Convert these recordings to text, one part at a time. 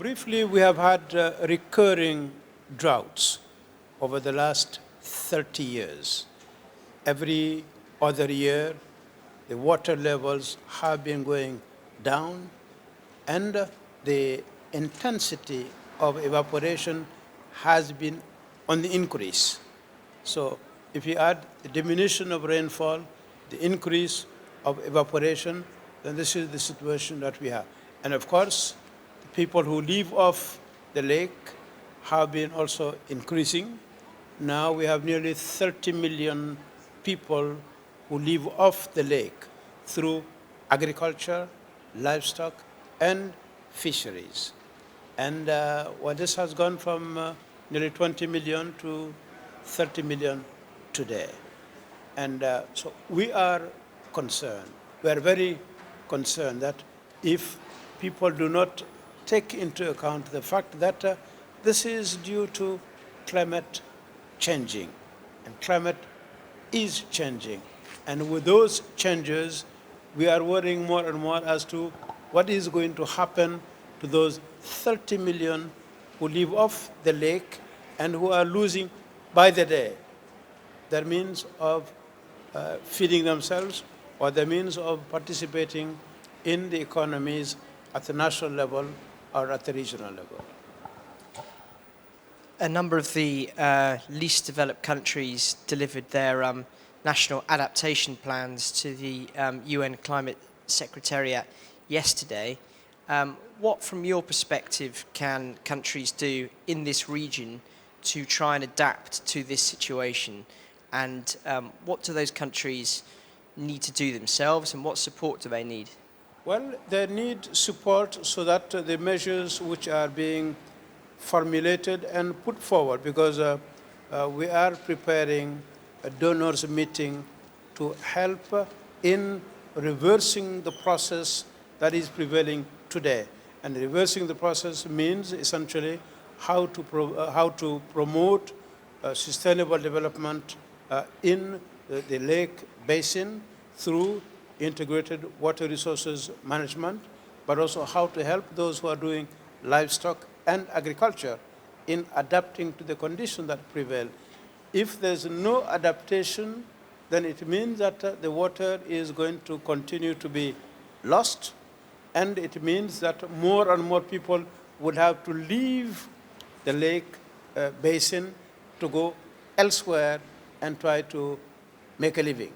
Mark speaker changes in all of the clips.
Speaker 1: briefly, we have had recurring droughts over the last 30 years. Every other year, the water levels have been going down, and the intensity of evaporation has been on the increase. So if you add the diminution of rainfall, the increase of evaporation, then this is the situation that we have. And of course, the people who live off the lake have been also increasing. Now we have nearly 30 million people who live off the lake through agriculture, livestock, and fisheries. And this has gone from nearly 20 million to 30 million today. And so we are concerned, we are very concerned that if people do not take into account the fact that this is due to climate changing, and climate is changing. And with those changes, we are worrying more and more as to what is going to happen to those 30 million who live off the lake and who are losing by the day their means of feeding themselves or their means of participating in the economies at the national level or at the regional level.
Speaker 2: A number of the least developed countries delivered their national adaptation plans to the UN Climate Secretariat yesterday. What, from your perspective, can countries do in this region to try and adapt to this situation? And what do those countries need to do themselves, and what support do they need?
Speaker 1: Well, they need support so that the measures which are being formulated and put forward, because we are preparing a donors meeting to help in reversing the process that is prevailing today. And reversing the process means essentially how to promote sustainable development in the lake basin through integrated water resources management, but also how to help those who are doing livestock and agriculture in adapting to the conditions that prevail. If there's no adaptation, then it means that the water is going to continue to be lost, and it means that more and more people would have to leave the lake basin to go elsewhere and try to make a living,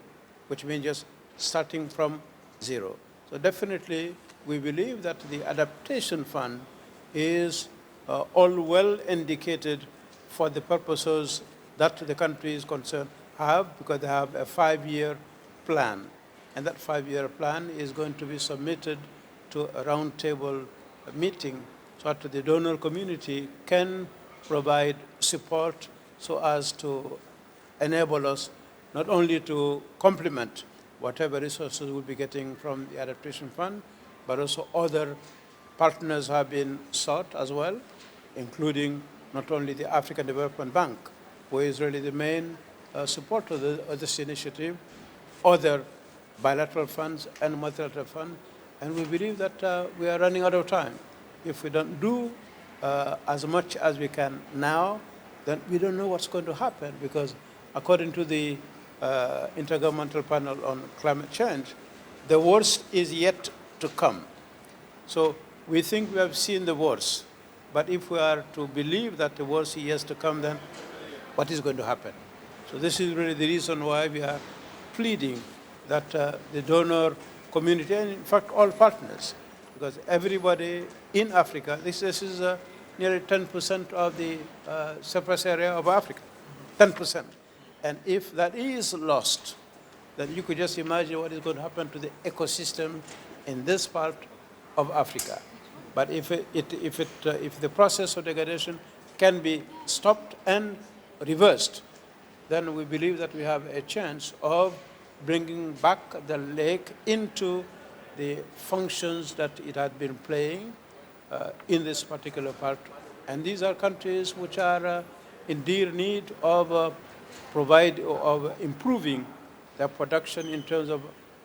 Speaker 1: which means just starting from zero. So definitely, we believe that the adaptation fund is all well indicated for the purposes that the countries concerned have, because they have a 5-year plan. And that 5-year plan is going to be submitted to a roundtable meeting so that the donor community can provide support so as to enable us not only to complement whatever resources we'll be getting from the adaptation fund, but also other partners have been sought as well, including not only the African Development Bank, who is really the main supporter of this initiative, other bilateral funds and multilateral funds, and we believe that we are running out of time. If we don't do as much as we can now, then we don't know what's going to happen, because according to the Intergovernmental Panel on Climate Change, the worst is yet to come. So we think we have seen the worst, but if we are to believe that the worst is yet to come, then what is going to happen? So this is really the reason why we are pleading that the donor community, and in fact all partners, because everybody in Africa, this is nearly 10% of the surface area of Africa, 10%. And if that is lost, then you could just imagine what is going to happen to the ecosystem in this part of Africa. But if the process of degradation can be stopped and reversed, then we believe that we have a chance of bringing back the lake into the functions that it had been playing in this particular part. And these are countries which are in dear need of improving their production in terms of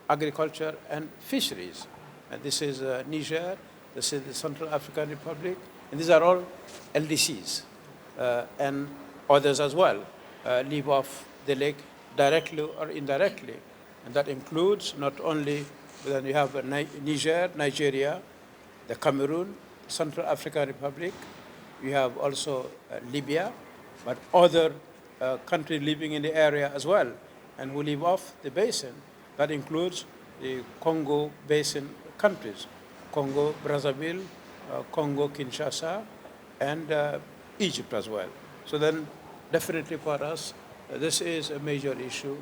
Speaker 1: agriculture and fisheries. And this is Niger, this is the Central African Republic, And these are all LDCs, and others as well live off the lake directly or indirectly. And that includes not only, then you have Niger, Nigeria, the Cameroon, Central African Republic, you have also Libya, but other countries living in the area as well, and who live off the basin. That includes the Congo basin countries, Congo, Brazzaville, Congo, Kinshasa, and Egypt as well. So then definitely for us, this is a major issue.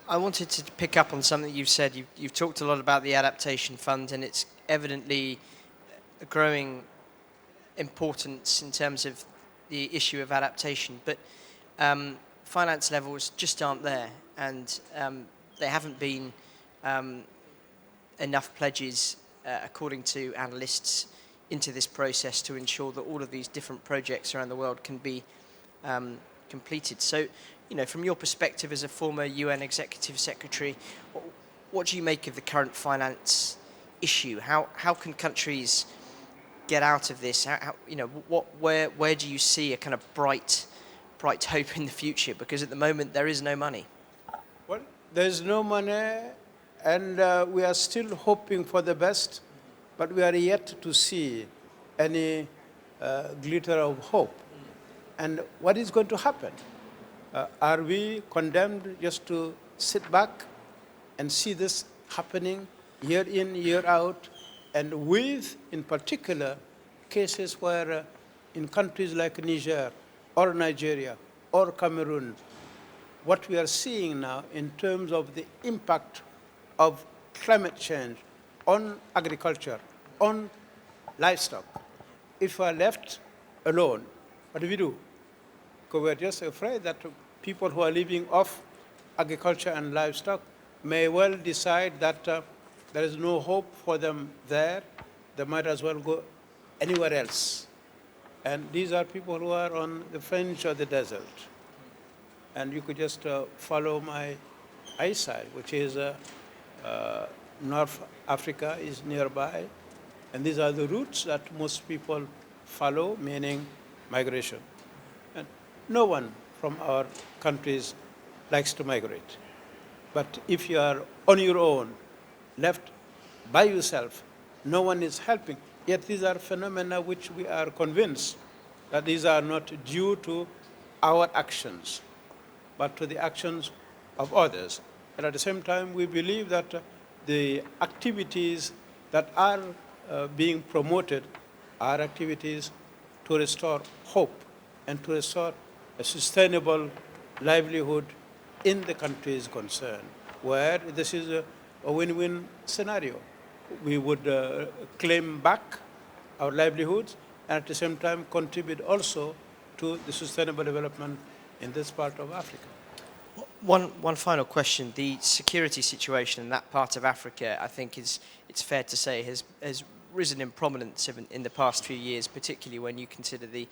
Speaker 2: I wanted to pick up on something you've said. You've talked a lot about the adaptation fund, and it's evidently a growing importance in terms of the issue of adaptation. But finance levels just aren't there, and there haven't been enough pledges, according to analysts, into this process to ensure that all of these different projects around the world can be completed. So, you know, from your perspective as a former UN Executive Secretary, what do you make of the current finance issue? How can countries get out of this? You know, where do you see a kind of bright hope in the future? Because at the moment there is no money.
Speaker 1: Well, there is no money, and we are still hoping for the best, but we are yet to see any glitter of hope. And what is going to happen? Are we condemned just to sit back and see this happening year in, year out, and with, in particular, cases where in countries like Niger or Nigeria or Cameroon, what we are seeing now in terms of the impact of climate change on agriculture, on livestock, if we are left alone, what do we do? Because we're just afraid that people who are living off agriculture and livestock may well decide that there is no hope for them there. They might as well go anywhere else. And these are people who are on the fringe of the desert. And you could just follow my eyesight, which is North Africa is nearby. And these are the routes that most people follow, meaning migration. And no one from our countries likes to migrate. But if you are on your own, left by yourself, no one is helping. Yet these are phenomena which we are convinced that these are not due to our actions, but to the actions of others. And at the same time, we believe that the activities that are being promoted are activities to restore hope and to restore a sustainable livelihood in the countries concerned, where this is a win-win scenario. We would claim back our livelihoods and at the same time contribute also to the sustainable development in this part of Africa.
Speaker 2: One final question. The security situation in that part of Africa, I think it's fair to say, has risen in prominence in the past few years, particularly when you consider the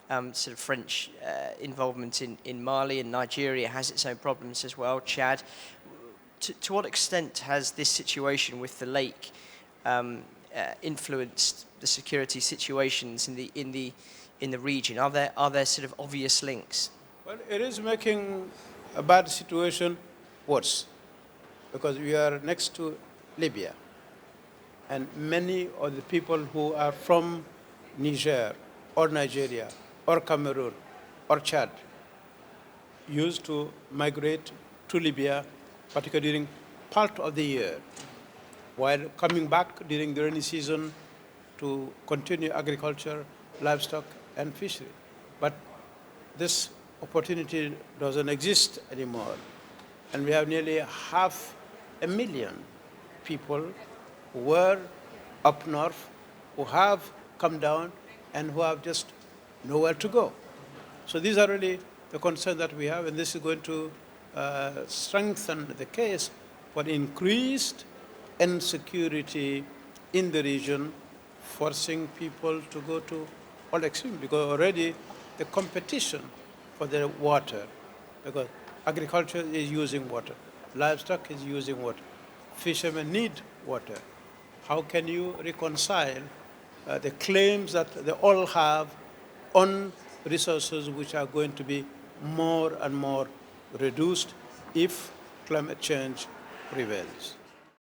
Speaker 2: sort of French involvement in Mali, and Nigeria has its own problems as well, Chad. To what extent has this situation with the lake influenced the security situations in the region? Are there sort of obvious links?
Speaker 1: Well, it is making a bad situation worse, because we are next to Libya, and many of the people who are from Niger or Nigeria or Cameroon or Chad used to migrate to Libya, particularly during part of the year, while coming back during the rainy season to continue agriculture, livestock, and fishery. But this opportunity doesn't exist anymore. And we have nearly 500,000 people who were up north, who have come down, and who have just nowhere to go. So these are really the concerns that we have, and this is going to strengthen the case for increased insecurity in the region, forcing people to go to all extremes, because already the competition for the water, because agriculture is using water, livestock is using water, fishermen need water, How can you reconcile the claims that they all have on resources which are going to be more and more reduced if climate change prevails?